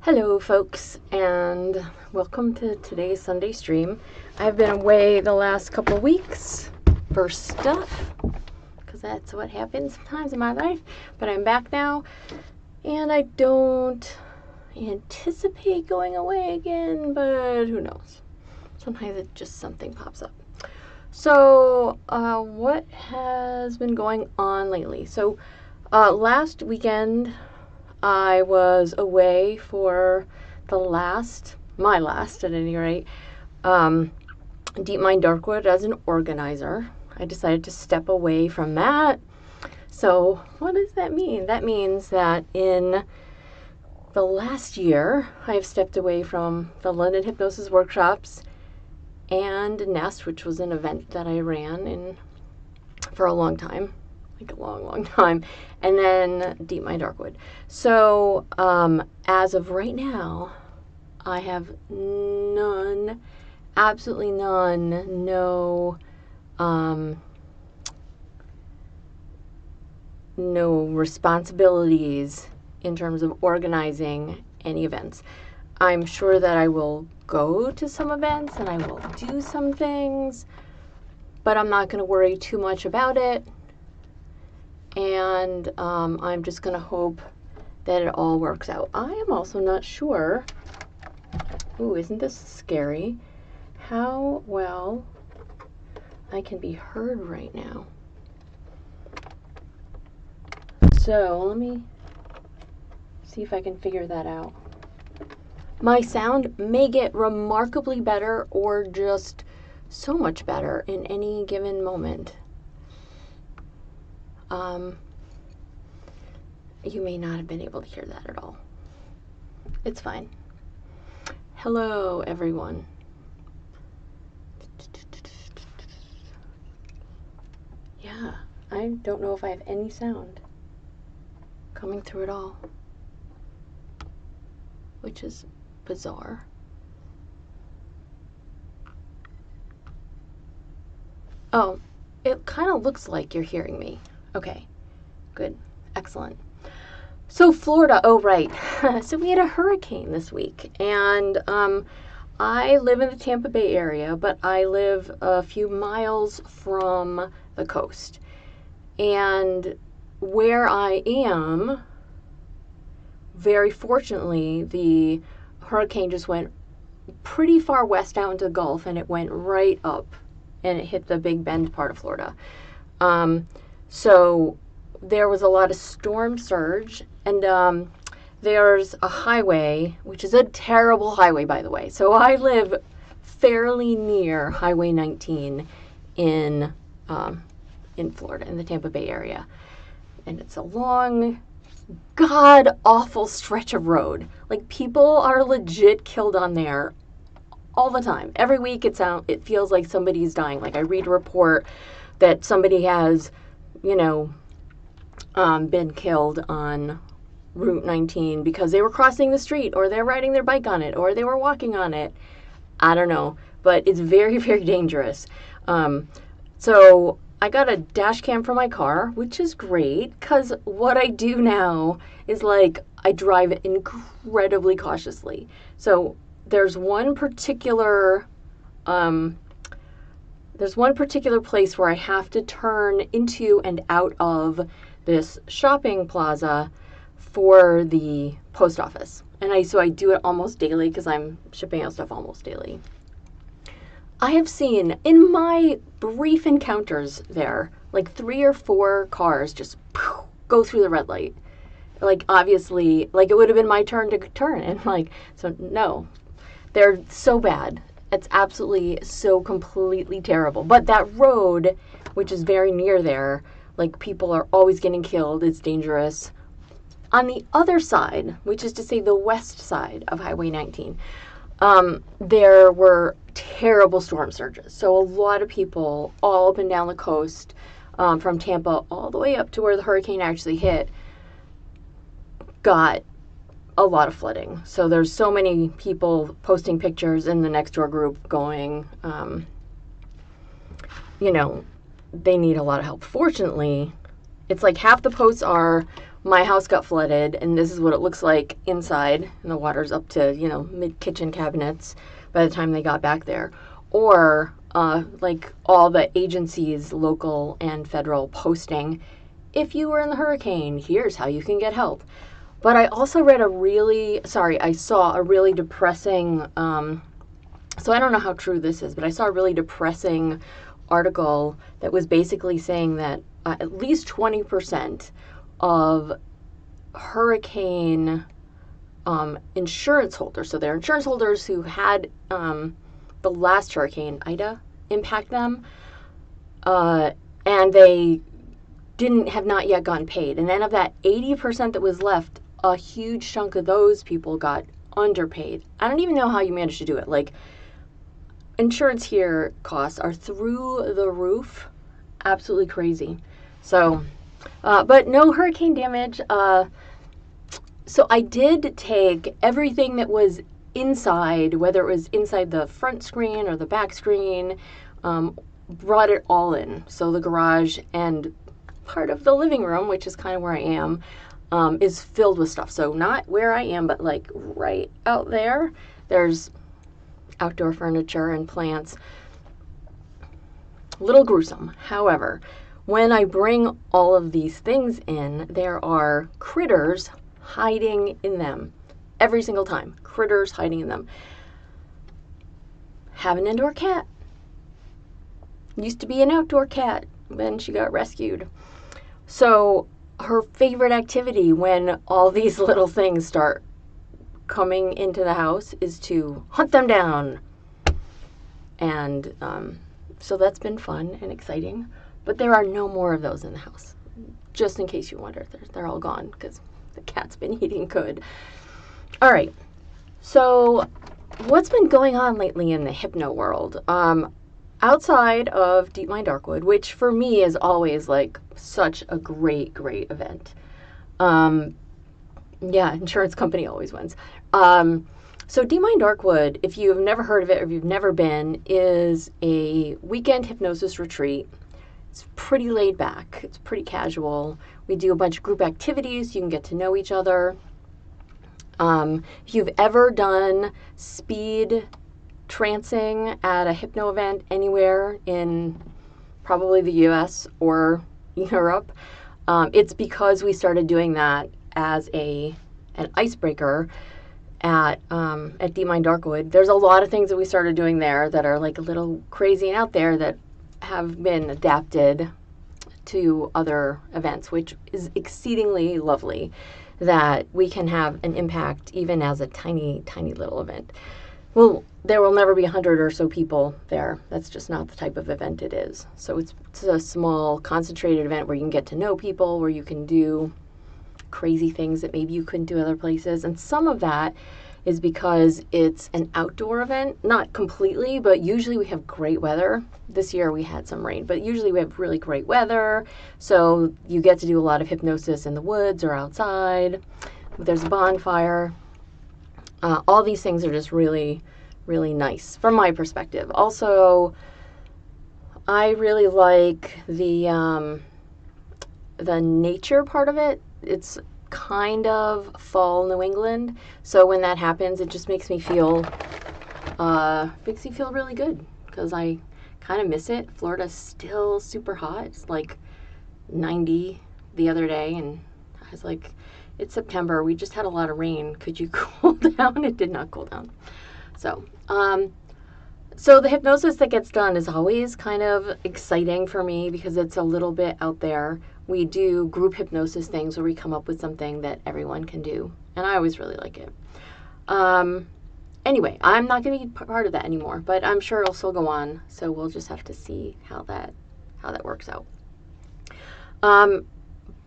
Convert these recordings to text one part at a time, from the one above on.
Hello folks, and welcome to today's Sunday stream. I've been away the last couple of weeks for stuff, because that's what happens sometimes in my life, but I'm back now, and I don't anticipate going away again, but who knows. Sometimes it just something pops up. So, what has been going on lately? So, last weekend, I was away for my last at any rate, Deep Mind Darkwood as an organizer. I decided to step away from that. So what does that mean? That means that in the last year, I've stepped away from the London Hypnosis workshops and Nest, which was an event that I ran for a long time. Like a long time, and then Deep Mind Darkwood. So, as of right now, I have none, absolutely none, no responsibilities in terms of organizing any events. I'm sure that I will go to some events and I will do some things, but I'm not going to worry too much about it. And I'm just going to hope that it all works out. I am also not sure, ooh, isn't this scary, how well I can be heard right now. So let me see if I can figure that out. My sound may get remarkably better or just so much better in any given moment. You may not have been able to hear that at all. It's fine. Hello, everyone. Yeah, I don't know if I have any sound coming through at all, which is bizarre. Oh, it kind of looks like you're hearing me. Okay, good, excellent. So Florida, oh right, so we had a hurricane this week, and I live in the Tampa Bay area, but I live a few miles from the coast. And where I am, very fortunately, the hurricane just went pretty far west out into the Gulf, and it went right up, and it hit the Big Bend part of Florida. So there was a lot of storm surge, and there's a highway, which is a terrible highway, by the way. So I live fairly near Highway 19 in Florida, in the Tampa Bay area. And it's a long, god-awful stretch of road. Like, people are legit killed on there all the time. Every week it feels like somebody's dying. Like, I read a report that somebody has, been killed on Route 19 because they were crossing the street, or they're riding their bike on it, or they were walking on it. I don't know, but it's very, very dangerous. So I got a dash cam for my car, which is great, because what I do now is, like, I drive incredibly cautiously. So there's one particular place where I have to turn into and out of this shopping plaza for the post office. And so I do it almost daily because I'm shipping out stuff almost daily. I have seen, in my brief encounters there, like 3 or 4 cars just go through the red light. Like, obviously, like, it would have been my turn to turn. And, like, so no, they're so bad. It's absolutely so completely terrible. But that road, which is very near there, like, people are always getting killed. It's dangerous. On the other side, which is to say the west side of Highway 19, there were terrible storm surges. So a lot of people all up and down the coast, from Tampa all the way up to where the hurricane actually hit, got a lot of flooding. So there's so many people posting pictures in the Nextdoor group going, they need a lot of help. Fortunately, it's like half the posts are my house got flooded, and this is what it looks like inside, and the water's up to, mid-kitchen cabinets by the time they got back there. Or like all the agencies, local and federal, posting, if you were in the hurricane, here's how you can get help. But I also I saw a really depressing, so I don't know how true this is, but I saw a really depressing article that was basically saying that at least 20% of hurricane insurance holders, so they're insurance holders who had the last hurricane, Ida, impact them, and they have not yet gotten paid. And then of that 80% that was left, a huge chunk of those people got underpaid. I don't even know how you managed to do it. Like, insurance here costs are through the roof, absolutely crazy. So, but no hurricane damage. So I did take everything that was inside, whether it was inside the front screen or the back screen, brought it all in. So the garage and part of the living room, which is kind of where I am, is filled with stuff. So not where I am, but like right out there, there's outdoor furniture and plants. A little gruesome. However, when I bring all of these things in, there are critters hiding in them. Every single time. Critters hiding in them. Have an indoor cat. Used to be an outdoor cat when she got rescued. So her favorite activity when all these little things start coming into the house is to hunt them down. And so that's been fun and exciting. But there are no more of those in the house. Just in case you wonder, they're all gone because the cat's been eating good. All right. So what's been going on lately in the hypno world? Outside of Deep Mind Darkwood, which for me is always like such a great, great event. Yeah, insurance company always wins. So Deep Mind Darkwood, if you've never heard of it or if you've never been, is a weekend hypnosis retreat. It's pretty laid back. It's pretty casual. We do a bunch of group activities. You can get to know each other. If you've ever done speed trancing at a hypno event anywhere in probably the US or Europe, it's because we started doing that as an icebreaker at Deep Mind Darkwood. There's a lot of things that we started doing there that are like a little crazy and out there that have been adapted to other events, which is exceedingly lovely that we can have an impact even as a tiny, tiny little event. Well, there will never be 100 or so people there. That's just not the type of event it is. So it's a small, concentrated event where you can get to know people, where you can do crazy things that maybe you couldn't do other places. And some of that is because it's an outdoor event. Not completely, but usually we have great weather. This year we had some rain, but usually we have really great weather. So you get to do a lot of hypnosis in the woods or outside. There's a bonfire. All these things are just really, really nice from my perspective. Also, I really like the nature part of it. It's kind of fall New England, so when that happens, it just makes me feel really good because I kind of miss it. Florida's still super hot. It's like 90 the other day, and I was like, it's September. We just had a lot of rain. Could you cool down? It did not cool down. So, so the hypnosis that gets done is always kind of exciting for me because it's a little bit out there. We do group hypnosis things where we come up with something that everyone can do, and I always really like it. Anyway, I'm not going to be part of that anymore, but I'm sure it'll still go on, so we'll just have to see how that works out.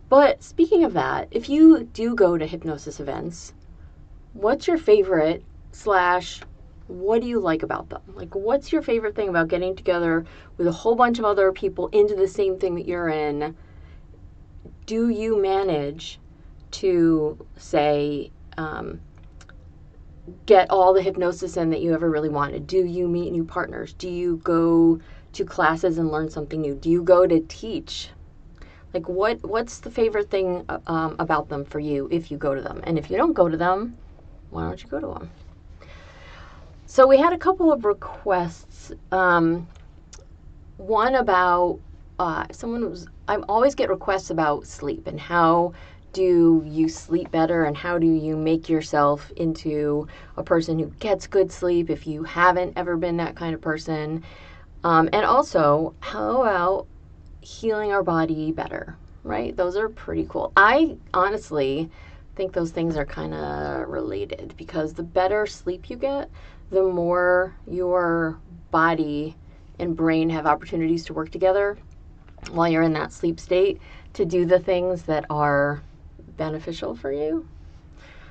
But speaking of that, if you do go to hypnosis events, what's your favorite / what do you like about them? Like, what's your favorite thing about getting together with a whole bunch of other people into the same thing that you're in? Do you manage to, say, get all the hypnosis in that you ever really wanted? Do you meet new partners? Do you go to classes and learn something new? Do you go to teach? Like, what's the favorite thing about them for you if you go to them? And if you don't go to them, why don't you go to them? So we had a couple of requests. One about I always get requests about sleep and how do you sleep better and how do you make yourself into a person who gets good sleep if you haven't ever been that kind of person. And also, how about healing our body better, right? Those are pretty cool. I honestly think those things are kind of related because the better sleep you get, the more your body and brain have opportunities to work together while you're in that sleep state to do the things that are beneficial for you.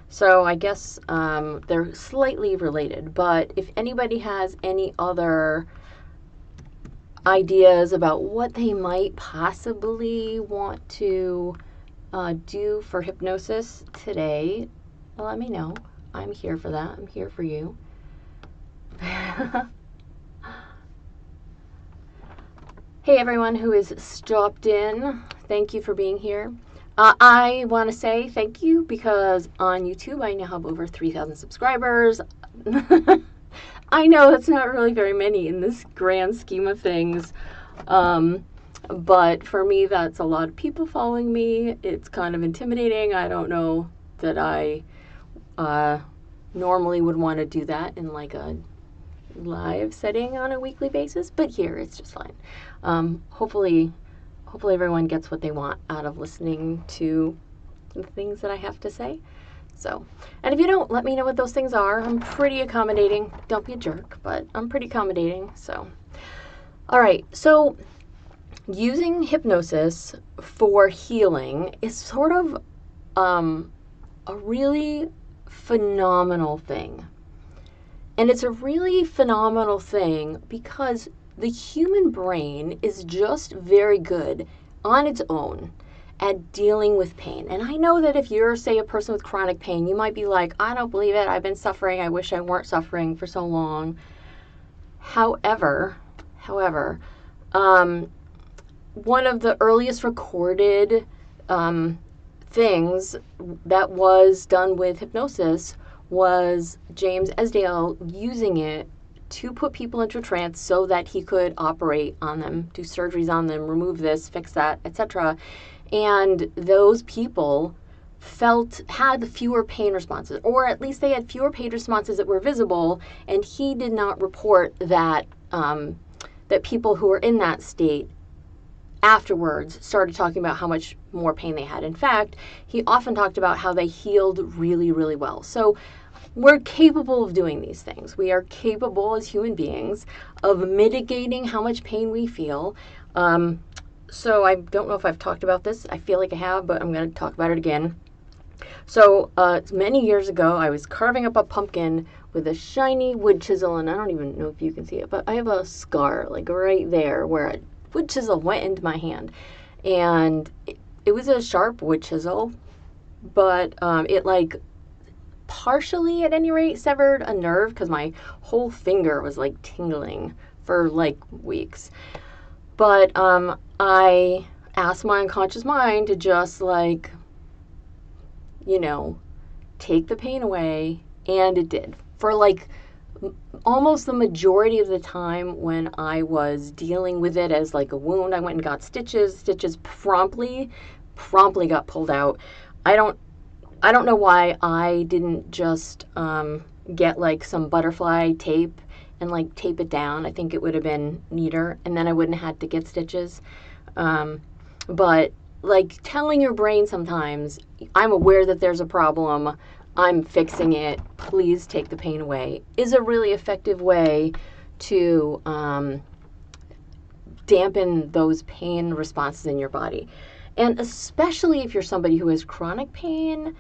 So I guess they're slightly related, but if anybody has any other ideas about what they might possibly want to do for hypnosis today, let me know. I'm here for that. I'm here for you. Hey everyone who has stopped in, thank you for being here. I want to say thank you because on YouTube I now have over 3,000 subscribers. I know that's not really very many in this grand scheme of things, but for me that's a lot of people following me. It's kind of intimidating. I don't know that I normally would want to do that in like a live setting on a weekly basis, but here it's just fine. Hopefully everyone gets what they want out of listening to the things that I have to say. So, and if you don't, let me know what those things are. I'm pretty accommodating. Don't be a jerk, but I'm pretty accommodating. So, all right. So, using hypnosis for healing is sort of a really phenomenal thing. And it's a really phenomenal thing because the human brain is just very good on its own at dealing with pain. And I know that if you're, say, a person with chronic pain, you might be like, I don't believe it. I've been suffering. I wish I weren't suffering for so long. However, one of the earliest recorded things that was done with hypnosis was James Esdale using it to put people into a trance so that he could operate on them, do surgeries on them, remove this, fix that, etc. And those people had fewer pain responses, or at least they had fewer pain responses that were visible, and he did not report that that people who were in that state afterwards started talking about how much more pain they had. In fact, he often talked about how they healed really, really well. So we're capable of doing these things. We are capable as human beings of mitigating how much pain we feel. So I don't know if I've talked about this. I feel like I have, but I'm going to talk about it again. So many years ago, I was carving up a pumpkin with a shiny wood chisel, and I don't even know if you can see it, but I have a scar like right there where a wood chisel went into my hand. And it was a sharp wood chisel, but it like partially, at any rate, severed a nerve because my whole finger was like tingling for like weeks. But I asked my unconscious mind to just like, take the pain away, and it did. For like almost the majority of the time when I was dealing with it as like a wound, I went and got stitches. Stitches promptly got pulled out. I don't know why I didn't just get like some butterfly tape and like tape it down. I think it would have been neater, and then I wouldn't have had to get stitches. But like telling your brain sometimes, I'm aware that there's a problem, I'm fixing it, please take the pain away, is a really effective way to dampen those pain responses in your body. And especially if you're somebody who has chronic pain,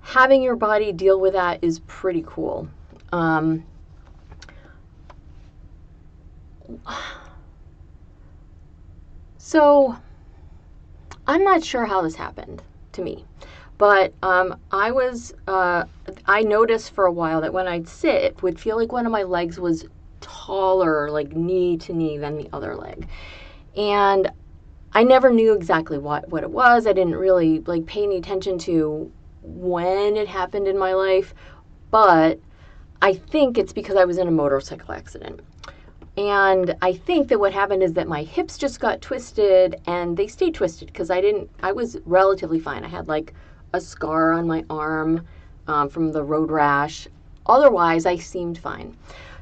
having your body deal with that is pretty cool. So I'm not sure how this happened to me, but I noticed for a while that when I'd sit, it would feel like one of my legs was taller, like knee to knee, than the other leg. And I never knew exactly what it was. I didn't really like pay any attention to when it happened in my life, but I think it's because I was in a motorcycle accident. And I think that what happened is that my hips just got twisted, and they stayed twisted because I was relatively fine. I had like a scar on my arm from the road rash. Otherwise, I seemed fine.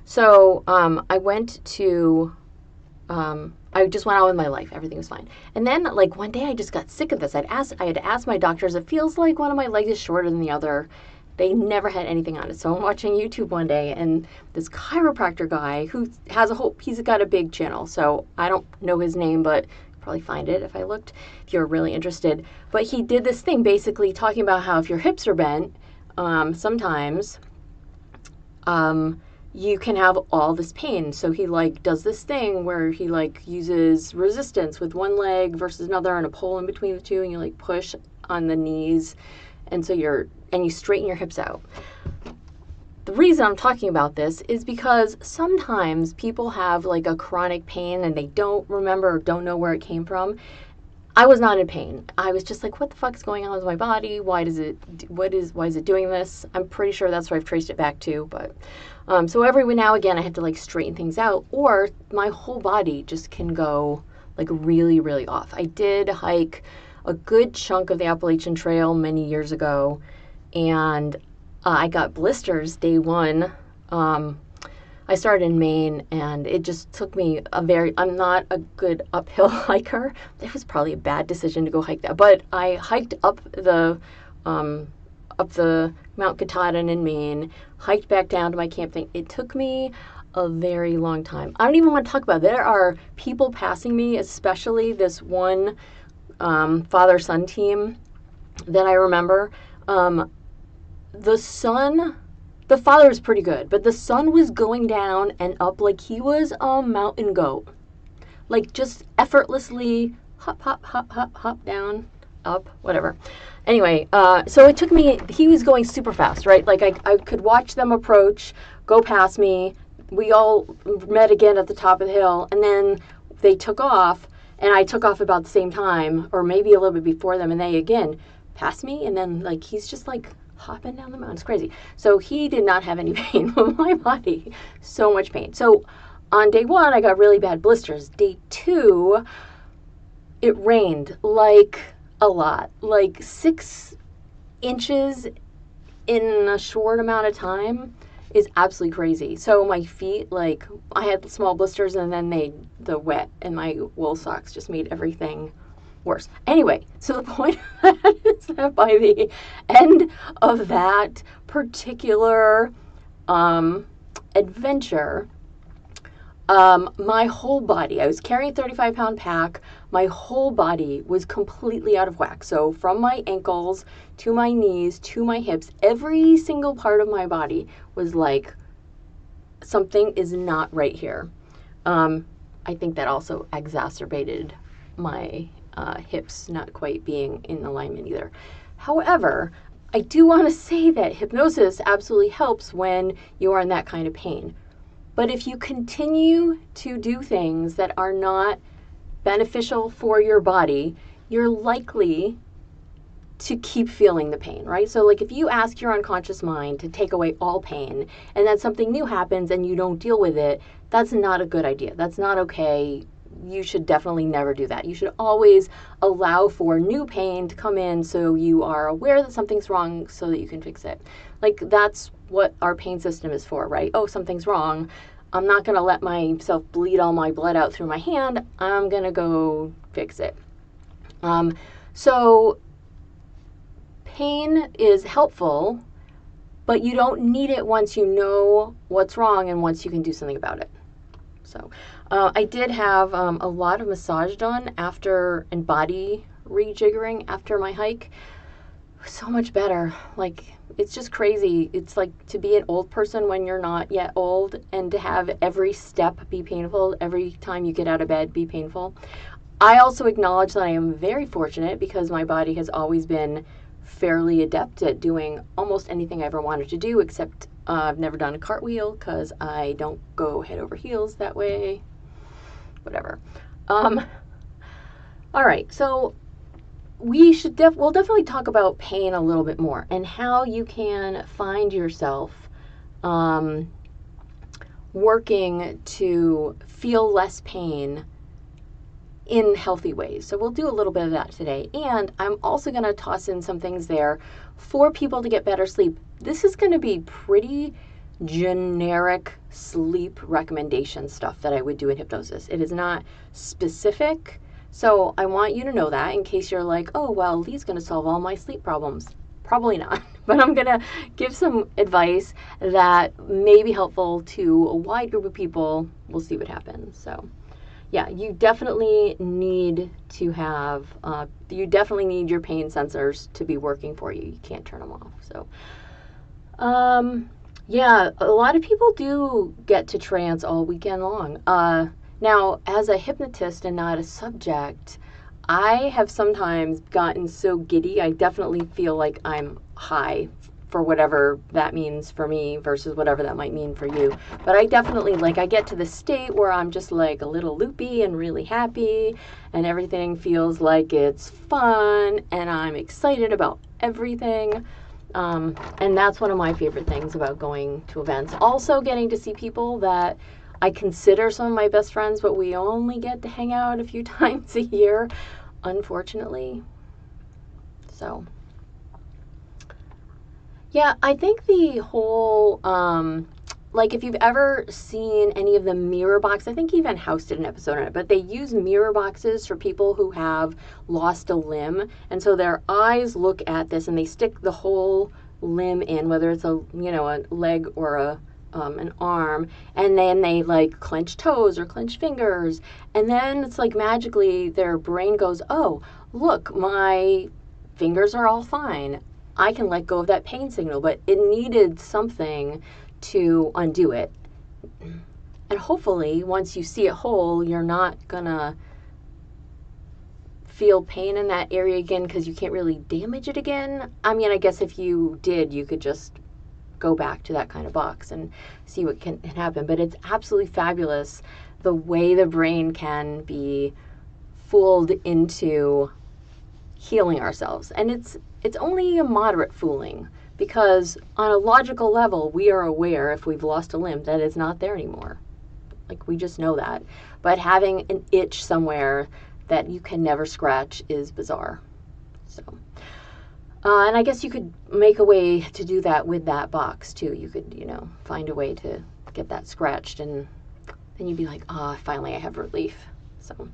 So I just went on with my life. Everything was fine. And then, like, one day I just got sick of this. I had to ask my doctors, it feels like one of my legs is shorter than the other. They never had anything on it. So I'm watching YouTube one day, and this chiropractor guy who he's got a big channel. So I don't know his name, but I'll probably find it if I looked, if you're really interested. But he did this thing basically talking about how if your hips are bent, sometimes you can have all this pain. So he like does this thing where he like uses resistance with one leg versus another and a pole in between the two, and you like push on the knees, and so you straighten your hips out. The reason I'm talking about this is because sometimes people have like a chronic pain and they don't remember or don't know where it came from. I was not in pain. I was just like, what the fuck is going on with my body? Why is it doing this? I'm pretty sure that's where I've traced it back to. But so every now and again, I had to like straighten things out, or my whole body just can go like really, really off. I did hike a good chunk of the Appalachian Trail many years ago, and I got blisters day one. I started in Maine, and it just took me I'm not a good uphill hiker. It was probably a bad decision to go hike that, but I hiked up the Mount Katahdin in Maine, hiked back down to my camp thing. It took me a very long time. I don't even want to talk about it. There are people passing me, especially this one father-son team that I remember. The father was pretty good, but the son was going down and up like he was a mountain goat. Like just effortlessly hop, hop, hop, hop, hop, down, up, whatever. Anyway, so it took me, he was going super fast, right? Like I could watch them approach, go past me. We all met again at the top of the hill, and then they took off, and I took off about the same time, or maybe a little bit before them, and they again passed me, and then like he's just like hopping down the mountain. It's crazy. So he did not have any pain, but my body, so much pain. So on day one, I got really bad blisters. Day two, it rained like a lot, like 6 inches in a short amount of time is absolutely crazy. So my feet, like I had small blisters, and then the wet and my wool socks just made everything worse. Anyway, so the point of that is that by the end of that particular adventure, my whole body, I was carrying a 35-pound pack, my whole body was completely out of whack. So from my ankles to my knees to my hips, every single part of my body was like, something is not right here. I think that also exacerbated my hips not quite being in alignment either. However, I do want to say that hypnosis absolutely helps when you are in that kind of pain. But if you continue to do things that are not beneficial for your body, you're likely to keep feeling the pain, right? So like if you ask your unconscious mind to take away all pain, and then something new happens and you don't deal with it, that's not a good idea. That's not okay. You should definitely never do that. You should always allow for new pain to come in so you are aware that something's wrong so that you can fix it. Like that's what our pain system is for, right? Oh, something's wrong. I'm not going to let myself bleed all my blood out through my hand. I'm going to go fix it. So pain is helpful, but you don't need it once you know what's wrong and once you can do something about it. So I did have a lot of massage done after, and body rejiggering after my hike. So much better. Like, it's just crazy. It's like to be an old person when you're not yet old, and to have every step be painful, every time you get out of bed be painful. I also acknowledge that I am very fortunate because my body has always been fairly adept at doing almost anything I ever wanted to do, except I've never done a cartwheel because I don't go head over heels that way. Whatever. All right, so we'll definitely talk about pain a little bit more and how you can find yourself working to feel less pain in healthy ways. So we'll do a little bit of that today. And I'm also going to toss in some things there for people to get better sleep. This is going to be pretty generic sleep recommendation stuff that I would do in hypnosis. It is not specific. So I want you to know that in case you're like, oh, well, Lee's going to solve all my sleep problems. Probably not. But I'm going to give some advice that may be helpful to a wide group of people. We'll see what happens. So yeah, you definitely need to have, you definitely need your pain sensors to be working for you. You can't turn them off. So, yeah, a lot of people do get to trance all weekend long. Now, as a hypnotist and not a subject, I have sometimes gotten so giddy, I definitely feel like I'm high for whatever that means for me versus whatever that might mean for you. But I definitely, like, I get to the state where I'm just like a little loopy and really happy and everything feels like it's fun and I'm excited about everything. And that's one of my favorite things about going to events. Also getting to see people that I consider some of my best friends, but we only get to hang out a few times a year, unfortunately. So yeah, I think the whole, like if you've ever seen any of the mirror box, I think even House did an episode on it, but they use mirror boxes for people who have lost a limb. And so their eyes look at this and they stick the whole limb in, whether it's a leg or an arm, and then they like clench toes or clench fingers. And then it's like magically their brain goes, oh, look, my fingers are all fine. I can let go of that pain signal, but it needed something to undo it. And hopefully, once you see it whole, you're not gonna feel pain in that area again because you can't really damage it again. I mean, I guess if you did, you could just go back to that kind of box and see what can happen. But it's absolutely fabulous the way the brain can be fooled into healing ourselves. And it's only a moderate fooling because on a logical level, we are aware if we've lost a limb that it's not there anymore. Like we just know that. But having an itch somewhere that you can never scratch is bizarre. So, and I guess you could make a way to do that with that box too. You could, find a way to get that scratched and then you'd be like, finally I have relief. So,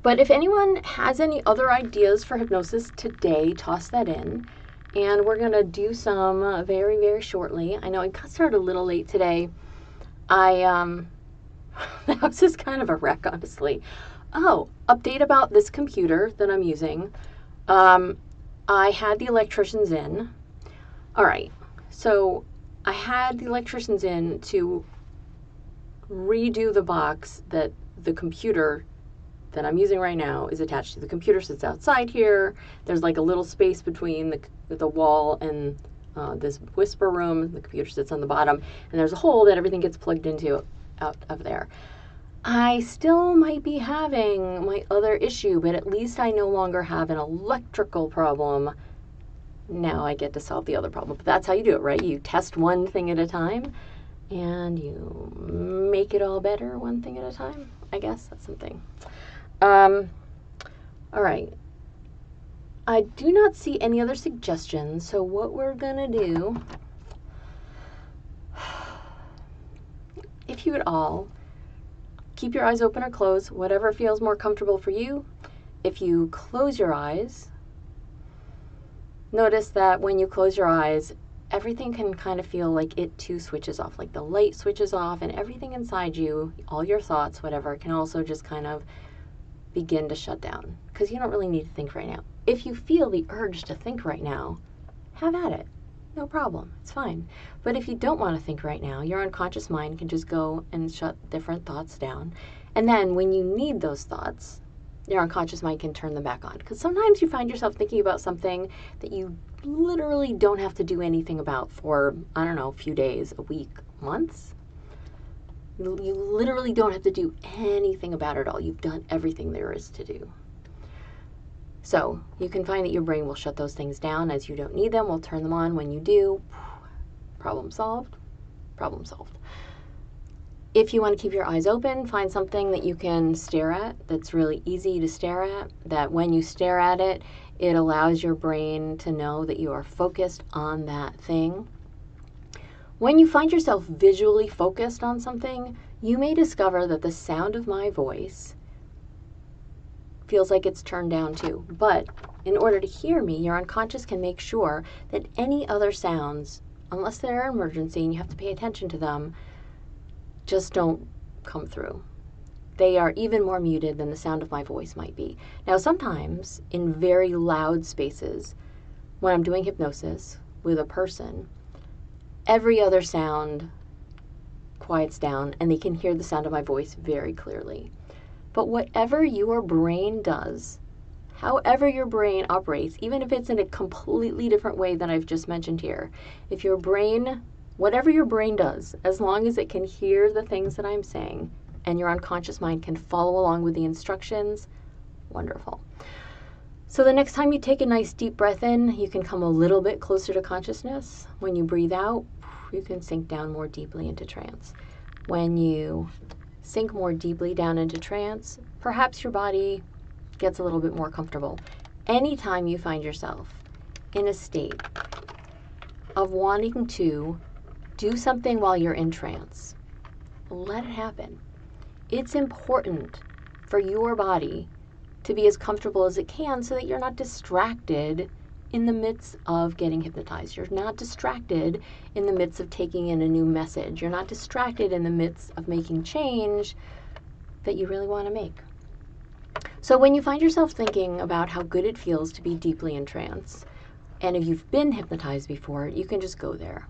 but if anyone has any other ideas for hypnosis today, toss that in. And we're going to do some very, very shortly. I know I got started a little late today. That was just kind of a wreck, honestly. Oh, update about this computer that I'm using. I had the electricians in. All right. So I had the electricians in to redo the box that the computer that I'm using right now is attached to. The computer sits outside here. There's like a little space between the wall and this whisper room. The computer sits on the bottom, and there's a hole that everything gets plugged into out of there. I still might be having my other issue, but at least I no longer have an electrical problem. Now I get to solve the other problem. But that's how you do it, right? You test one thing at a time, and you make it all better one thing at a time. I guess that's something. All right. I do not see any other suggestions, so what we're gonna do, if you at all, keep your eyes open or closed, whatever feels more comfortable for you. If you close your eyes, notice that when you close your eyes, everything can kind of feel like it too switches off, like the light switches off and everything inside you, all your thoughts, whatever, can also just kind of begin to shut down because you don't really need to think right now. If you feel the urge to think right now, have at it. No problem. It's fine. But if you don't want to think right now, your unconscious mind can just go and shut different thoughts down. And then when you need those thoughts, your unconscious mind can turn them back on. Because sometimes you find yourself thinking about something that you literally don't have to do anything about for, I don't know, a few days, a week, months. You literally don't have to do anything about it at all. You've done everything there is to do. So you can find that your brain will shut those things down as you don't need them. We'll turn them on when you do. Problem solved. Problem solved. If you want to keep your eyes open, find something that you can stare at that's really easy to stare at, that when you stare at it, it allows your brain to know that you are focused on that thing. When you find yourself visually focused on something, you may discover that the sound of my voice feels like it's turned down too. But in order to hear me, your unconscious can make sure that any other sounds, unless they're an emergency and you have to pay attention to them, just don't come through. They are even more muted than the sound of my voice might be. Now, sometimes in very loud spaces, when I'm doing hypnosis with a person, every other sound quiets down and they can hear the sound of my voice very clearly. But whatever your brain does, however your brain operates, even if it's in a completely different way than I've just mentioned here, if your brain, whatever your brain does, as long as it can hear the things that I'm saying and your unconscious mind can follow along with the instructions, wonderful. So the next time you take a nice deep breath in, you can come a little bit closer to consciousness. When you breathe out, you can sink down more deeply into trance. When you sink more deeply down into trance, perhaps your body gets a little bit more comfortable. Anytime you find yourself in a state of wanting to do something while you're in trance, let it happen. It's important for your body to be as comfortable as it can so that you're not distracted in the midst of getting hypnotized. You're not distracted in the midst of taking in a new message. You're not distracted in the midst of making change that you really want to make. So when you find yourself thinking about how good it feels to be deeply in trance, and if you've been hypnotized before, you can just go there.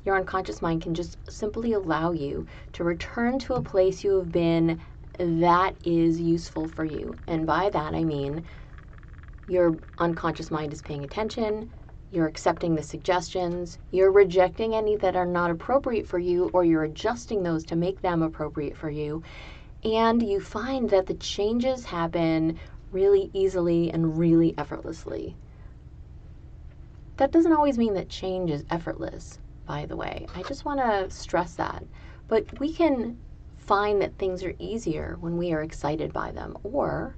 Your unconscious mind can just simply allow you to return to a place you have been that is useful for you. And by that I mean your unconscious mind is paying attention, you're accepting the suggestions, you're rejecting any that are not appropriate for you, or you're adjusting those to make them appropriate for you. And you find that the changes happen really easily and really effortlessly. That doesn't always mean that change is effortless, by the way. I just want to stress that. But we can find that things are easier when we are excited by them, or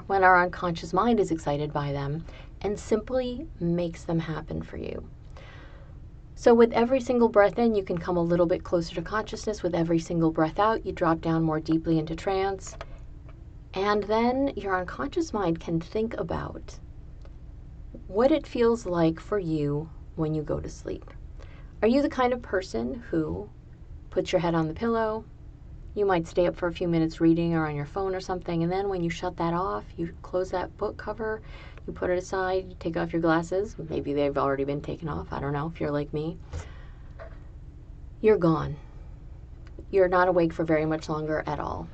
when our unconscious mind is excited by them and simply makes them happen for you. So with every single breath in, you can come a little bit closer to consciousness. With every single breath out, you drop down more deeply into trance. And then your unconscious mind can think about what it feels like for you when you go to sleep. Are you the kind of person who puts your head on the pillow? You might stay up for a few minutes reading or on your phone or something, and then when you shut that off, you close that book cover, you put it aside, you take off your glasses. Maybe they've already been taken off. I don't know if you're like me. You're gone. You're not awake for very much longer at all.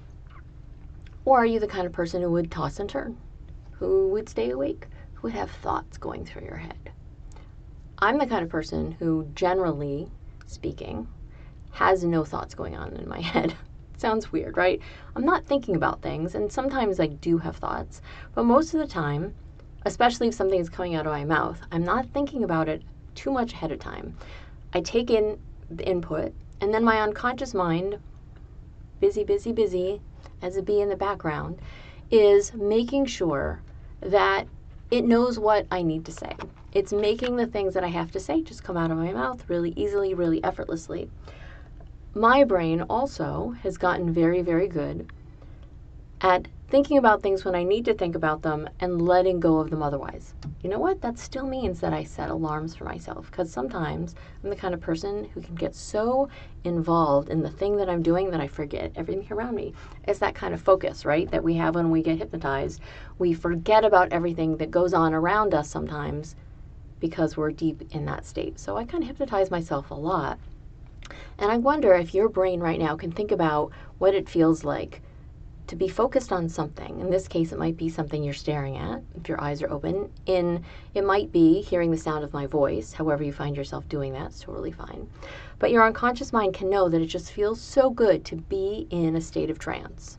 Or are you the kind of person who would toss and turn, who would stay awake, who would have thoughts going through your head? I'm the kind of person who, generally speaking, has no thoughts going on in my head. Sounds weird, right? I'm not thinking about things, and sometimes I do have thoughts, but most of the time, especially if something is coming out of my mouth, I'm not thinking about it too much ahead of time. I take in the input, and then my unconscious mind, busy as a bee in the background, is making sure that it knows what I need to say. It's making the things that I have to say just come out of my mouth really easily, really effortlessly. My brain also has gotten very, very good at thinking about things when I need to think about them and letting go of them otherwise. You know what? That still means that I set alarms for myself, because sometimes I'm the kind of person who can get so involved in the thing that I'm doing that I forget everything around me. It's that kind of focus, right, that we have when we get hypnotized. We forget about everything that goes on around us sometimes because we're deep in that state. So I kind of hypnotize myself a lot. And I wonder if your brain right now can think about what it feels like to be focused on something. In this case, it might be something you're staring at if your eyes are open. It might be hearing the sound of my voice. However you find yourself doing that, it's totally fine. But your unconscious mind can know that it just feels so good to be in a state of trance.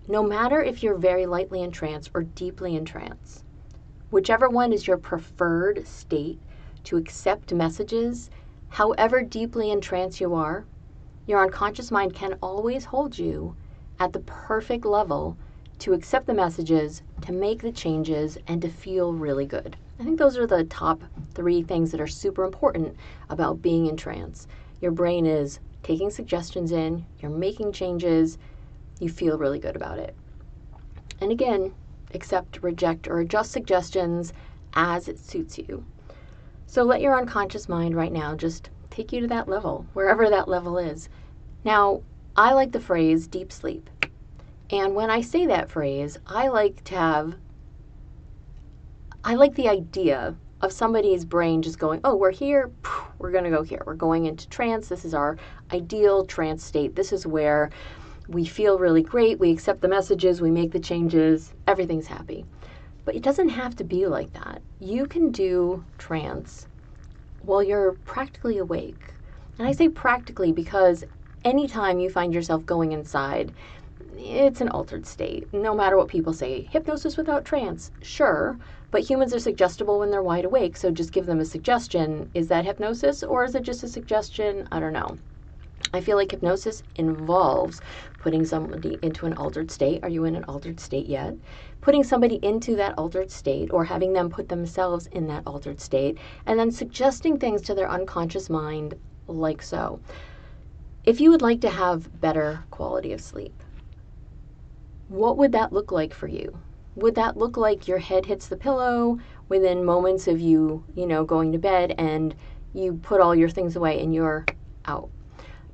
No matter if you're very lightly in trance or deeply in trance, whichever one is your preferred state to accept messages, however deeply in trance you are, your unconscious mind can always hold you at the perfect level to accept the messages, to make the changes, and to feel really good. I think those are the top 3 things that are super important about being in trance. Your brain is taking suggestions in, you're making changes, you feel really good about it. And again, accept, reject, or adjust suggestions as it suits you. So let your unconscious mind right now just take you to that level, wherever that level is. Now, I like the phrase deep sleep. And when I say that phrase, I like the idea of somebody's brain just going, oh, we're here, we're going to go here. We're going into trance. This is our ideal trance state. This is where we feel really great. We accept the messages. We make the changes. Everything's happy. But it doesn't have to be like that. You can do trance while you're practically awake. And I say practically because anytime you find yourself going inside, it's an altered state. No matter what people say, hypnosis without trance, sure, but humans are suggestible when they're wide awake, so just give them a suggestion. Is that hypnosis or is it just a suggestion? I don't know. I feel like hypnosis involves putting somebody into an altered state. Are you in an altered state yet? Putting somebody into that altered state or having them put themselves in that altered state and then suggesting things to their unconscious mind like so. If you would like to have better quality of sleep, what would that look like for you? Would that look like your head hits the pillow within moments of you going to bed and you put all your things away and you're out?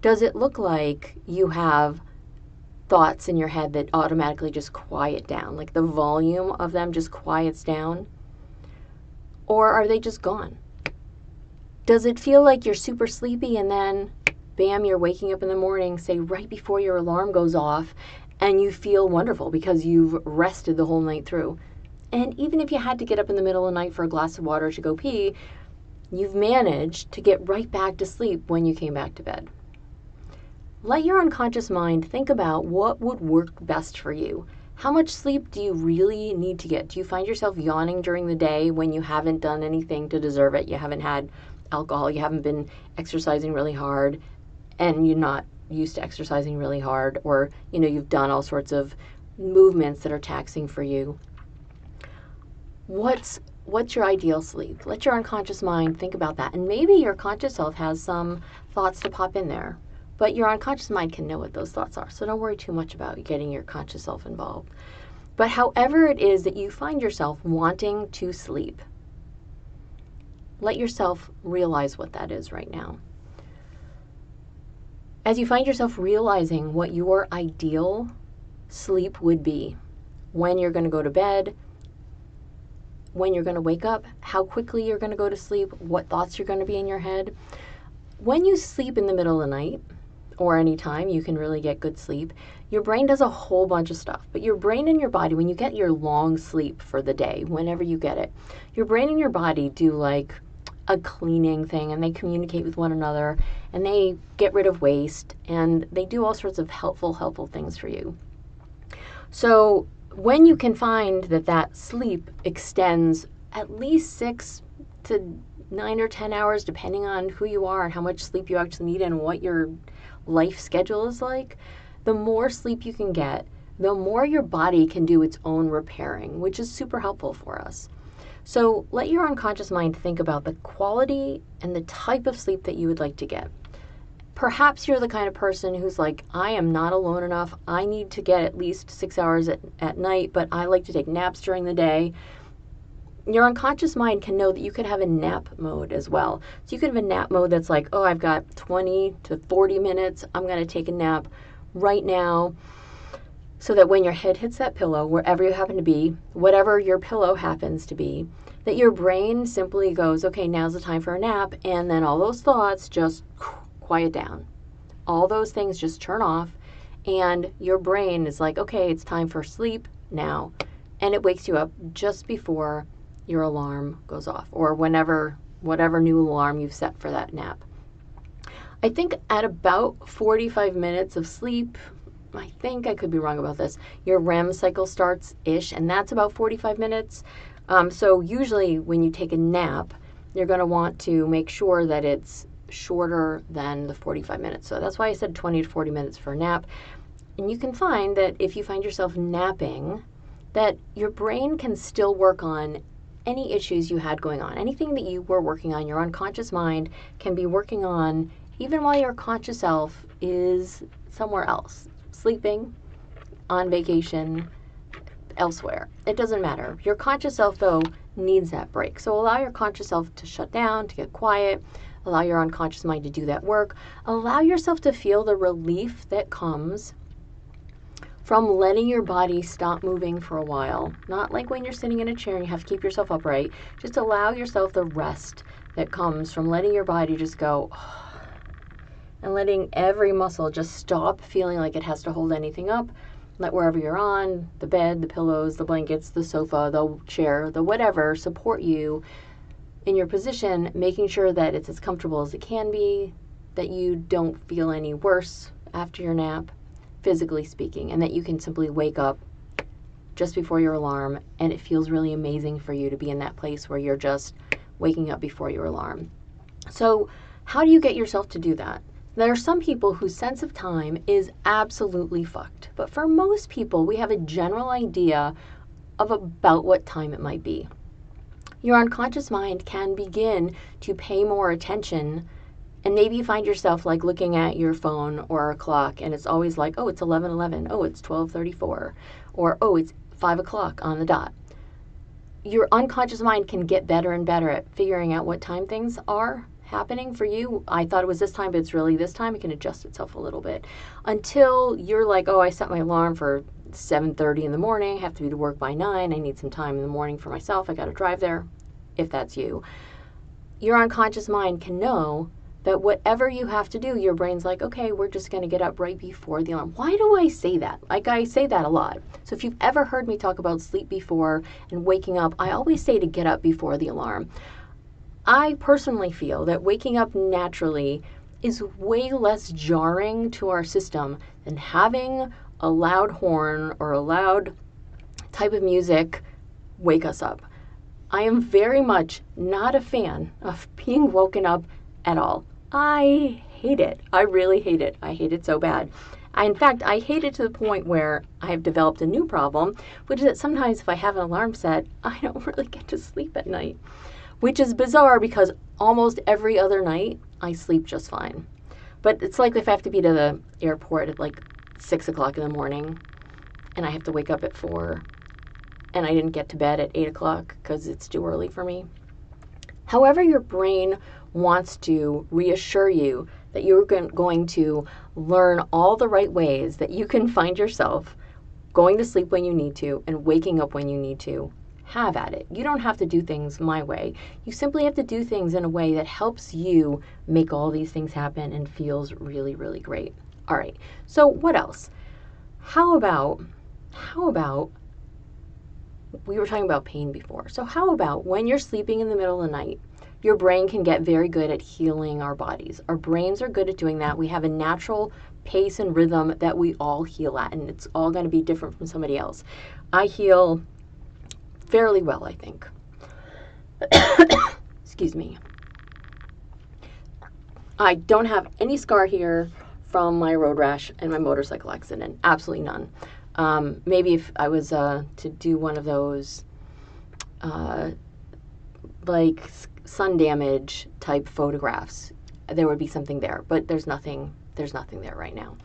Does it look like you have thoughts in your head that automatically just quiet down, like the volume of them just quiets down? Or are they just gone? Does it feel like you're super sleepy and then, bam, you're waking up in the morning, say right before your alarm goes off, and you feel wonderful because you've rested the whole night through? And even if you had to get up in the middle of the night for a glass of water to go pee, you've managed to get right back to sleep when you came back to bed. Let your unconscious mind think about what would work best for you. How much sleep do you really need to get? Do you find yourself yawning during the day when you haven't done anything to deserve it? You haven't had alcohol, you haven't been exercising really hard, and you're not used to exercising really hard, or you've done all sorts of movements that are taxing for you. What's your ideal sleep? Let your unconscious mind think about that. And maybe your conscious self has some thoughts to pop in there, but your unconscious mind can know what those thoughts are. So don't worry too much about getting your conscious self involved. But however it is that you find yourself wanting to sleep, let yourself realize what that is right now. As you find yourself realizing what your ideal sleep would be, when you're going to go to bed, when you're going to wake up, how quickly you're going to go to sleep, what thoughts you're going to be in your head. When you sleep in the middle of the night, or any time you can really get good sleep, your brain does a whole bunch of stuff. But your brain and your body, when you get your long sleep for the day, whenever you get it, your brain and your body do like a cleaning thing, and they communicate with one another, and they get rid of waste, and they do all sorts of helpful things for you. So when you can find that sleep extends at least 6 to 9 or 10 hours, depending on who you are and how much sleep you actually need and what your life schedule is like, the more sleep you can get, the more your body can do its own repairing, which is super helpful for us. So let your unconscious mind think about the quality and the type of sleep that you would like to get. Perhaps you're the kind of person who's like, I am not alone enough. I need to get at least 6 hours at night, but I like to take naps during the day. Your unconscious mind can know that you could have a nap mode as well. So you could have a nap mode that's like, oh, I've got 20 to 40 minutes. I'm going to take a nap right now. So that when your head hits that pillow, wherever you happen to be, whatever your pillow happens to be, that your brain simply goes, okay, now's the time for a nap, and then all those thoughts just quiet down. All those things just turn off, and your brain is like, okay, it's time for sleep now. And it wakes you up just before your alarm goes off, or whatever new alarm you've set for that nap. I think at about 45 minutes of sleep, I think I could be wrong about this, your REM cycle starts-ish, and that's about 45 minutes. So usually when you take a nap, you're going to want to make sure that it's shorter than the 45 minutes. So that's why I said 20 to 40 minutes for a nap. And you can find that if you find yourself napping, that your brain can still work on any issues you had going on. Anything that you were working on, your unconscious mind can be working on even while your conscious self is somewhere else, sleeping, on vacation, elsewhere. It doesn't matter. Your conscious self, though, needs that break. So allow your conscious self to shut down, to get quiet. Allow your unconscious mind to do that work. Allow yourself to feel the relief that comes from letting your body stop moving for a while. Not like when you're sitting in a chair and you have to keep yourself upright. Just allow yourself the rest that comes from letting your body just go and letting every muscle just stop feeling like it has to hold anything up. Let wherever you're on, the bed, the pillows, the blankets, the sofa, the chair, the whatever, support you in your position, making sure that it's as comfortable as it can be, that you don't feel any worse after your nap, physically speaking, and that you can simply wake up just before your alarm, and it feels really amazing for you to be in that place where you're just waking up before your alarm. So how do you get yourself to do that? There are some people whose sense of time is absolutely fucked, but for most people, we have a general idea of about what time it might be. Your unconscious mind can begin to pay more attention, and maybe you find yourself like looking at your phone or a clock, and it's always like, oh, it's 11:11, oh, it's 12:34, or oh, it's 5 o'clock on the dot. Your unconscious mind can get better and better at figuring out what time things are happening for you. I thought it was this time, but it's really this time. It can adjust itself a little bit until you're like, oh, I set my alarm for 7:30 in the morning. I have to be to work by 9. I need some time in the morning for myself. I got to drive there, if that's you. Your unconscious mind can know that whatever you have to do, your brain's like, okay, we're just going to get up right before the alarm. Why do I say that? Like, I say that a lot. So if you've ever heard me talk about sleep before and waking up, I always say to get up before the alarm. I personally feel that waking up naturally is way less jarring to our system than having a loud horn or a loud type of music wake us up. I am very much not a fan of being woken up at all. I hate it. I really hate it. I hate it so bad. In fact, I hate it to the point where I have developed a new problem, which is that sometimes if I have an alarm set, I don't really get to sleep at night. Which is bizarre because almost every other night I sleep just fine. But it's like if I have to be to the airport at like 6 o'clock in the morning and I have to wake up at 4 and I didn't get to bed at 8 o'clock because it's too early for me. However, your brain wants to reassure you that you're going to learn all the right ways that you can find yourself going to sleep when you need to and waking up when you need to. Have at it. You don't have to do things my way. You simply have to do things in a way that helps you make all these things happen and feels really, really great. All right. So what else? How about we were talking about pain before. So how about when you're sleeping in the middle of the night, your brain can get very good at healing our bodies. Our brains are good at doing that. We have a natural pace and rhythm that we all heal at, and it's all going to be different from somebody else. I heal fairly well, I think. Excuse me. I don't have any scar here from my road rash and my motorcycle accident. Absolutely none. Maybe if I was to do one of those like sun damage type photographs, there would be something there. But there's nothing there right now.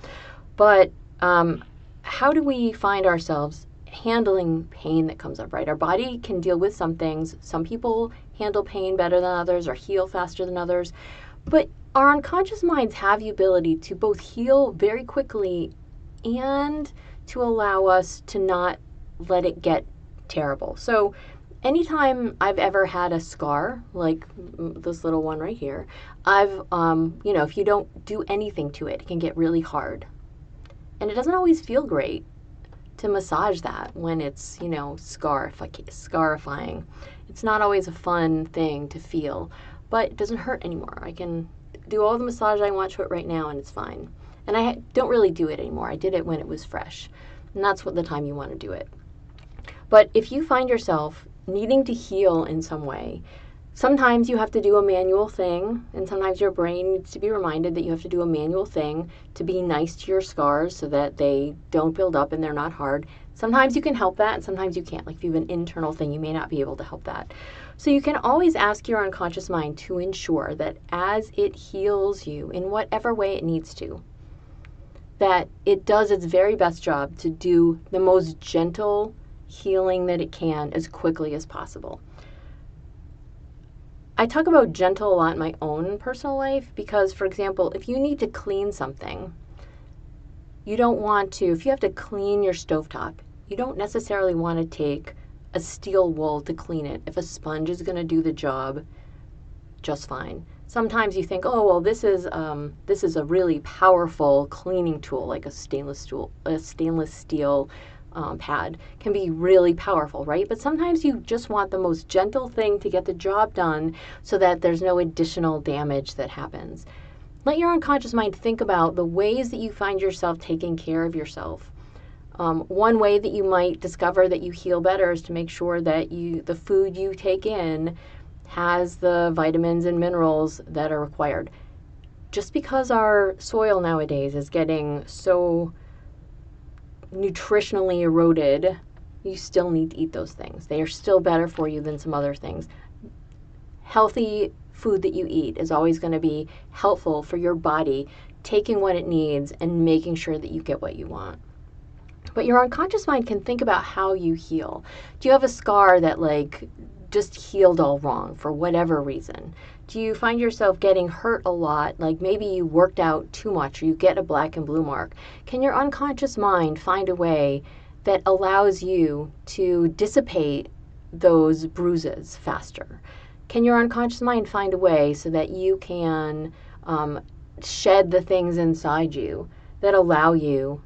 But how do we find ourselves handling pain that comes up, right? Our body can deal with some things. Some people handle pain better than others or heal faster than others. But our unconscious minds have the ability to both heal very quickly and to allow us to not let it get terrible. So anytime I've ever had a scar, like this little one right here, I've, if you don't do anything to it, it can get really hard. And it doesn't always feel great to massage that when it's, scarifying. It's not always a fun thing to feel, but it doesn't hurt anymore. I can do all the massage I want to it right now and it's fine. And I don't really do it anymore. I did it when it was fresh. And that's what the time you want to do it. But if you find yourself needing to heal in some way, sometimes you have to do a manual thing, and sometimes your brain needs to be reminded that you have to do a manual thing to be nice to your scars so that they don't build up and they're not hard. Sometimes you can help that, and sometimes you can't. Like if you have an internal thing, you may not be able to help that. So you can always ask your unconscious mind to ensure that as it heals you in whatever way it needs to, that it does its very best job to do the most gentle healing that it can as quickly as possible. I talk about gentle a lot in my own personal life because, for example, if you need to clean something, you don't want to, if you have to clean your stovetop, you don't necessarily want to take a steel wool to clean it if a sponge is going to do the job just fine. Sometimes you think, oh, well, this is a really powerful cleaning tool, like a stainless steel pad can be really powerful, right? But sometimes you just want the most gentle thing to get the job done so that there's no additional damage that happens. Let your unconscious mind think about the ways that you find yourself taking care of yourself. One way that you might discover that you heal better is to make sure that the food you take in has the vitamins and minerals that are required. Just because our soil nowadays is getting so nutritionally eroded, you still need to eat those things. They are still better for you than some other things. Healthy food that you eat is always going to be helpful for your body, taking what it needs and making sure that you get what you want. But your unconscious mind can think about how you heal. Do you have a scar that just healed all wrong for whatever reason? Do you find yourself getting hurt a lot, like maybe you worked out too much or you get a black and blue mark? Can your unconscious mind find a way that allows you to dissipate those bruises faster? Can your unconscious mind find a way so that you can shed the things inside you that allow you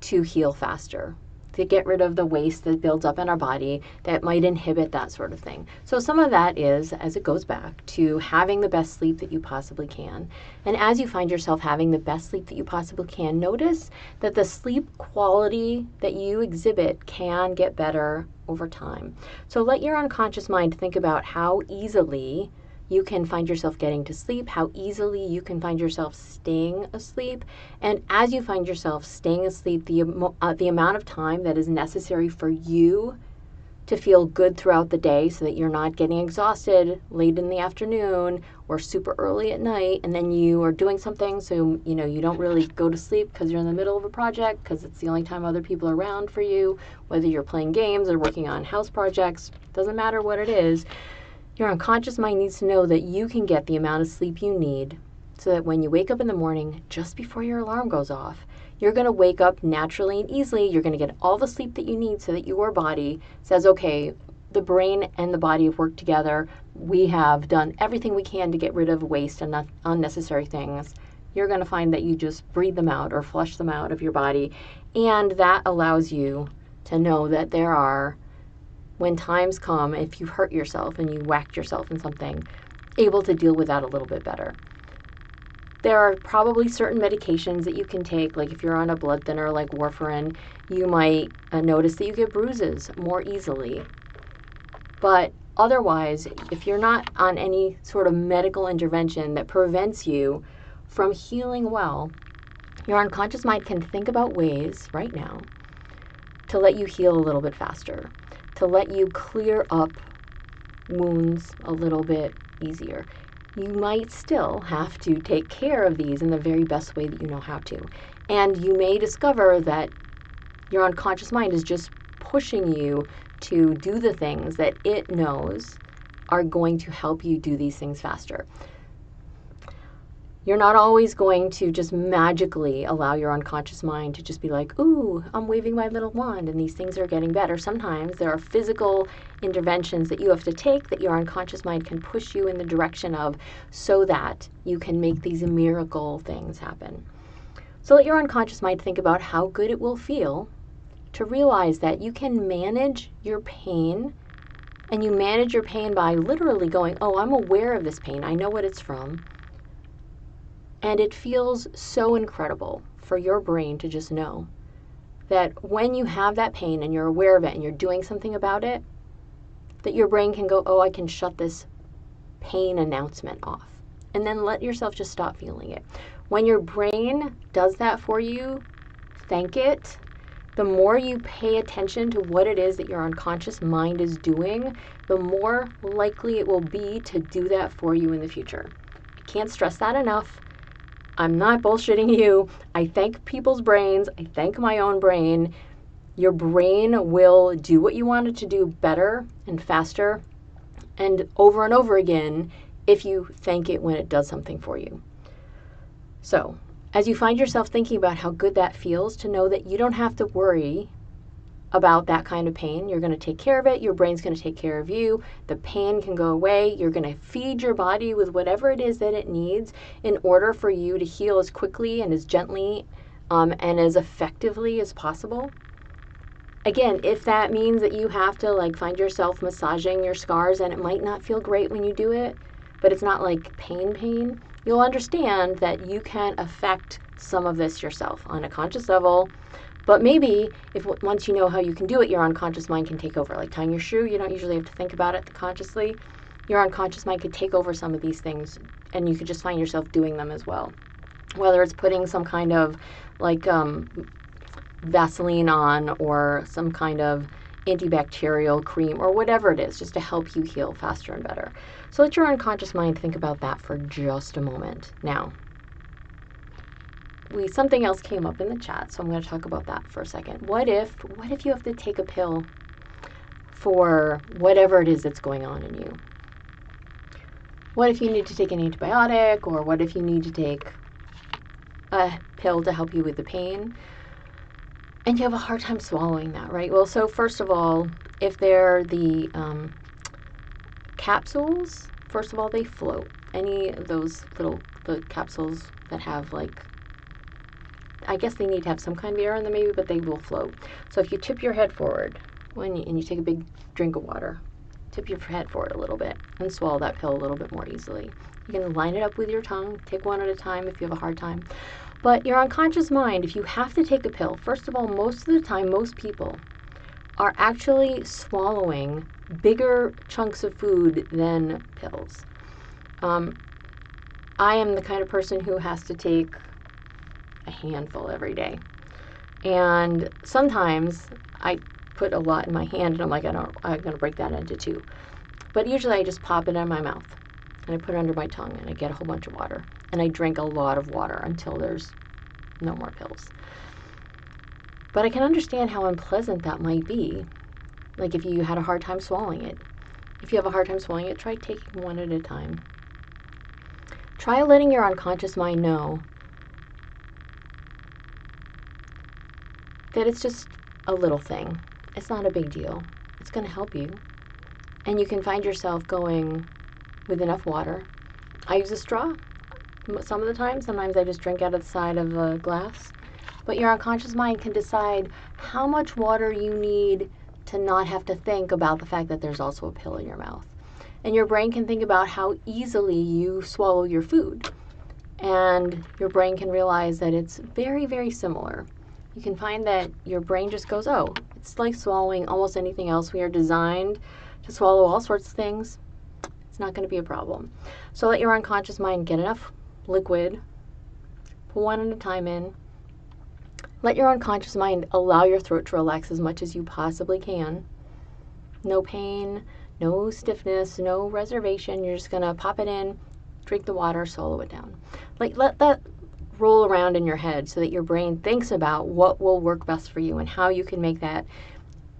to heal faster, to get rid of the waste that builds up in our body that might inhibit that sort of thing? So some of that is, as it goes back to having the best sleep that you possibly can. And as you find yourself having the best sleep that you possibly can, notice that the sleep quality that you exhibit can get better over time. So let your unconscious mind think about how easily you can find yourself getting to sleep, how easily you can find yourself staying asleep. And as you find yourself staying asleep, the amount of time that is necessary for you to feel good throughout the day so that you're not getting exhausted late in the afternoon or super early at night, and then you are doing something so you don't really go to sleep because you're in the middle of a project because it's the only time other people are around for you, whether you're playing games or working on house projects, doesn't matter what it is. Your unconscious mind needs to know that you can get the amount of sleep you need so that when you wake up in the morning, just before your alarm goes off, you're going to wake up naturally and easily. You're going to get all the sleep that you need so that your body says, okay, the brain and the body have worked together. We have done everything we can to get rid of waste and unnecessary things. You're going to find that you just breathe them out or flush them out of your body. And that allows you to know that there are, when times come, if you hurt yourself and you whacked yourself in something, able to deal with that a little bit better. There are probably certain medications that you can take, like if you're on a blood thinner like warfarin, you might notice that you get bruises more easily. But otherwise, if you're not on any sort of medical intervention that prevents you from healing well, your unconscious mind can think about ways right now to let you heal a little bit faster, to let you clear up wounds a little bit easier. You might still have to take care of these in the very best way that you know how to. And you may discover that your unconscious mind is just pushing you to do the things that it knows are going to help you do these things faster. You're not always going to just magically allow your unconscious mind to just be like, ooh, I'm waving my little wand and these things are getting better. Sometimes there are physical interventions that you have to take that your unconscious mind can push you in the direction of so that you can make these miracle things happen. So let your unconscious mind think about how good it will feel to realize that you can manage your pain, and you manage your pain by literally going, oh, I'm aware of this pain. I know what it's from. And it feels so incredible for your brain to just know that when you have that pain and you're aware of it and you're doing something about it, that your brain can go, oh, I can shut this pain announcement off. And then let yourself just stop feeling it. When your brain does that for you, thank it. The more you pay attention to what it is that your unconscious mind is doing, the more likely it will be to do that for you in the future. I can't stress that enough. I'm not bullshitting you. I thank people's brains. I thank my own brain. Your brain will do what you want it to do better and faster and over again if you thank it when it does something for you. So, as you find yourself thinking about how good that feels, to know that you don't have to worry about that kind of pain. You're going to take care of it. Your brain's going to take care of you. The pain can go away. You're going to feed your body with whatever it is that it needs in order for you to heal as quickly and as gently and as effectively as possible. Again, if that means that you have to find yourself massaging your scars, and it might not feel great when you do it, but it's not like pain, you'll understand that you can affect some of this yourself on a conscious level. But maybe if once you know how you can do it, your unconscious mind can take over. Like tying your shoe, you don't usually have to think about it consciously. Your unconscious mind could take over some of these things, and you could just find yourself doing them as well. Whether it's putting some kind of Vaseline on, or some kind of antibacterial cream, or whatever it is, just to help you heal faster and better. So let your unconscious mind think about that for just a moment. Now, something else came up in the chat, so I'm going to talk about that for a second. What if you have to take a pill for whatever it is that's going on in you? What if you need to take an antibiotic, or what if you need to take a pill to help you with the pain, and you have a hard time swallowing that, right? Well, so first of all, if they're the capsules, first of all, they float. Any of those the capsules that have I guess they need to have some kind of air in them maybe, but they will float. So if you tip your head forward and you take a big drink of water, tip your head forward a little bit and swallow that pill a little bit more easily. You can line it up with your tongue, take one at a time if you have a hard time. But your unconscious mind, if you have to take a pill, first of all, most of the time, most people are actually swallowing bigger chunks of food than pills. I am the kind of person who has to take a handful every day. And sometimes I put a lot in my hand and I'm like, I'm going to break that into two. But usually I just pop it in my mouth and I put it under my tongue and I get a whole bunch of water. And I drink a lot of water until there's no more pills. But I can understand how unpleasant that might be. Like if you had a hard time swallowing it. If you have a hard time swallowing it, try taking one at a time. Try letting your unconscious mind know that it's just a little thing. It's not a big deal. It's going to help you. And you can find yourself going with enough water. I use a straw some of the time. Sometimes I just drink out of the side of a glass. But your unconscious mind can decide how much water you need to not have to think about the fact that there's also a pill in your mouth. And your brain can think about how easily you swallow your food. And your brain can realize that it's very, very similar. You can find that your brain just goes, oh, it's like swallowing almost anything else. We are designed to swallow all sorts of things. It's not going to be a problem. So let your unconscious mind get enough liquid, put one at a time in. Let your unconscious mind allow your throat to relax as much as you possibly can. No pain, no stiffness, no reservation. You're just going to pop it in, drink the water, swallow it down. Let that roll around in your head so that your brain thinks about what will work best for you and how you can make that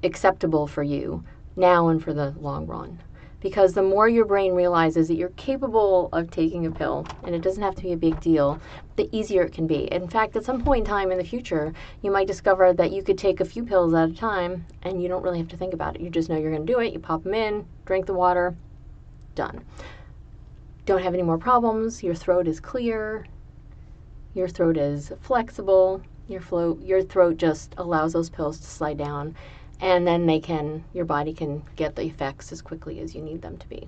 acceptable for you now and for the long run. Because the more your brain realizes that you're capable of taking a pill, and it doesn't have to be a big deal, the easier it can be. In fact, at some point in time in the future, you might discover that you could take a few pills at a time and you don't really have to think about it. You just know you're going to do it. You pop them in, drink the water, done. Don't have any more problems. Your throat is clear. Your throat is flexible. Your throat just allows those pills to slide down, and then your body can get the effects as quickly as you need them to be.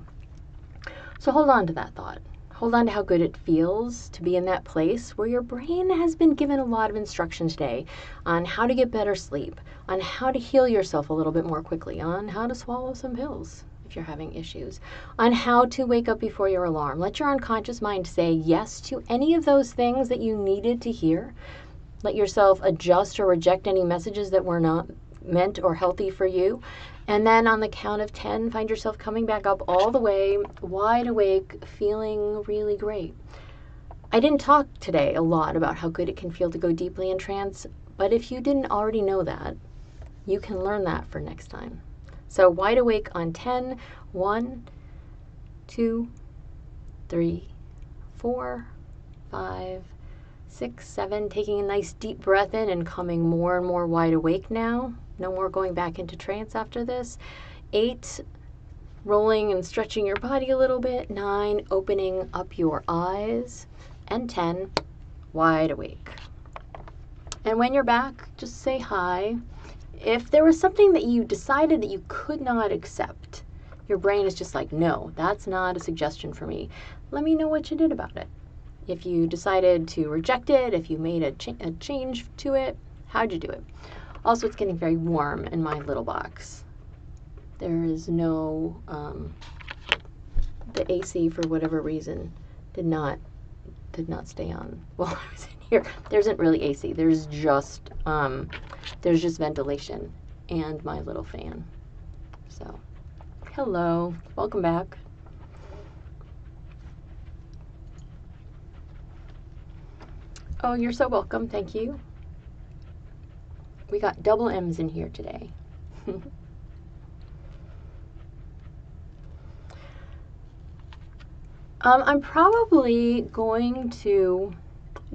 So hold on to that thought. Hold on to how good it feels to be in that place where your brain has been given a lot of instruction today on how to get better sleep, on how to heal yourself a little bit more quickly, on how to swallow some pills if you're having issues, on how to wake up before your alarm. Let your unconscious mind say yes to any of those things that you needed to hear. Let yourself adjust or reject any messages that were not meant or healthy for you. And then on the count of 10, find yourself coming back up all the way, wide awake, feeling really great. I didn't talk today a lot about how good it can feel to go deeply in trance, but if you didn't already know that, you can learn that for next time. So wide awake on 10, 1, 2, 3, 4, 5, 6, 7, taking a nice deep breath in and coming more and more wide awake now. No more going back into trance after this. 8, rolling and stretching your body a little bit. 9, opening up your eyes. And 10, wide awake. And when you're back, just say hi. If there was something that you decided that you could not accept, your brain is just like, no, that's not a suggestion for me. Let me know what you did about it. If you decided to reject it, if you made a change to it, how'd you do it? Also, it's getting very warm in my little box. There is no, the AC for whatever reason did not stay on while I was in here. There isn't really AC. There's just ventilation and my little fan. So, hello, welcome back. Oh, you're so welcome. Thank you. We got double M's in here today. I'm probably going to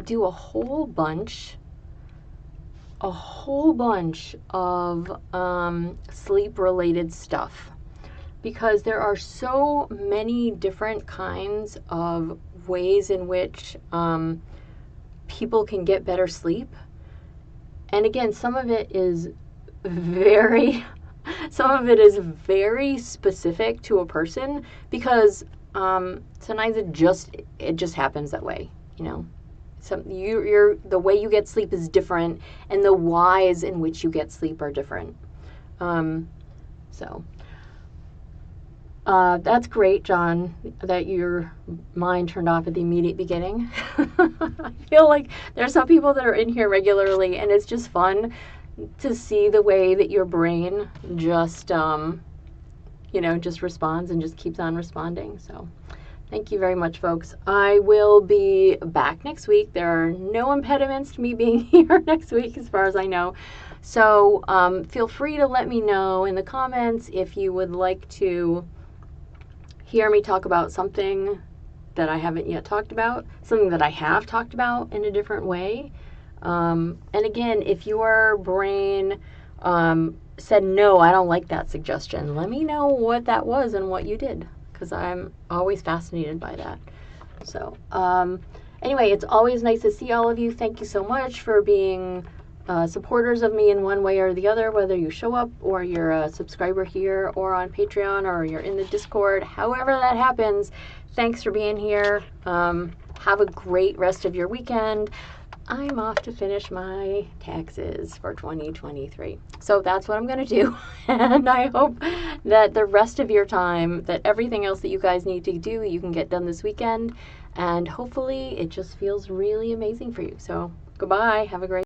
do a whole bunch of sleep-related stuff, because there are so many different kinds of ways in which people can get better sleep. And again, some of it is very specific to a person, because sometimes it just happens that way, you know. The way you get sleep is different, and the whys in which you get sleep are different. That's great, John, that your mind turned off at the immediate beginning. I feel like there's some people that are in here regularly, and it's just fun to see the way that your brain just responds and just keeps on responding. So thank you very much, folks. I will be back next week. There are no impediments to me being here next week, as far as I know. So feel free to let me know in the comments if you would like to hear me talk about something that I haven't yet talked about, something that I have talked about in a different way. And again, if your brain said, no, I don't like that suggestion, let me know what that was and what you did, because I'm always fascinated by that. So anyway, it's always nice to see all of you. Thank you so much for being supporters of me in one way or the other, whether you show up or you're a subscriber here or on Patreon or you're in the Discord, however that happens. Thanks for being here. Have a great rest of your weekend. I'm off to finish my taxes for 2023. So that's what I'm going to do. And I hope that the rest of your time, that everything else that you guys need to do, you can get done this weekend. And hopefully it just feels really amazing for you. So goodbye. Have a great